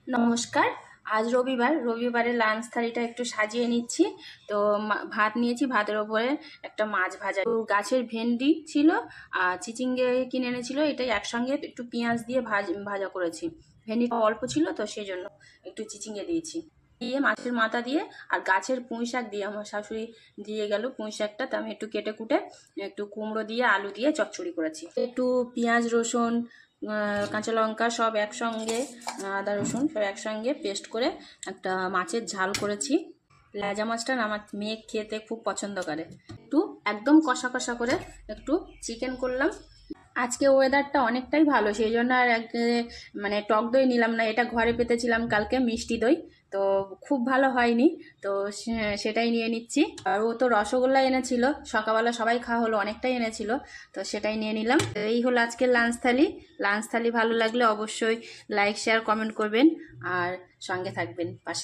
নমস্কার। আজ রবিবারের লাঞ্চ থালিটা একটু সাজিয়ে নিচ্ছি। তো ভাত নিয়েছি, ভাতের ওপরে একটা মাছ ভাজা, গাছের ভেন্ডি ছিল আর চিচিঙ্গে কিনে এনেছিল, এটাই একসঙ্গে একটু পেঁয়াজ দিয়ে ভাজা করেছি। ভেন্ডিটা অল্প ছিল তো সেই জন্য একটু চিচিঙ্গে দিয়েছি, দিয়ে মাছের মাথা দিয়ে আর গাছের পুঁই শাক দিয়ে, আমার শাশুড়ি দিয়ে গেল পুঁই শাকটা, তো আমি একটু কেটে কুটে একটু কুমড়ো দিয়ে আলু দিয়ে চচ্চড়ি করেছি। একটু পেঁয়াজ রসুন কাঁচা লঙ্কা সব একসঙ্গে, আদা রসুন সব একসঙ্গে পেস্ট করে একটা মাছের ঝাল করেছি। লেজা মাছটা না আমার মেয়ে খেতে খুব পছন্দ করে। একটু একদম কষা কষা করে একটু চিকেন করলাম। আজকে ওয়েদারটা অনেকটাই ভালো, সেই জন্য আর মানে টক দই নিলাম না, এটা ঘরে পেতেছিলাম কালকে মিষ্টি দই, তো খুব ভালো হয়নি, তো সেটাই নিয়ে নিচ্ছি। আর ও তো রসগোল্লা এনেছিল, সকালবেলা সবাই খাওয়া হলো, অনেকটাই এনেছিল, তো সেটাই নিয়ে নিলাম। এই হলো আজকের লাঞ্চ থালি ভালো লাগলে অবশ্যই লাইক শেয়ার কমেন্ট করবেন আর সঙ্গে থাকবেন পাশে।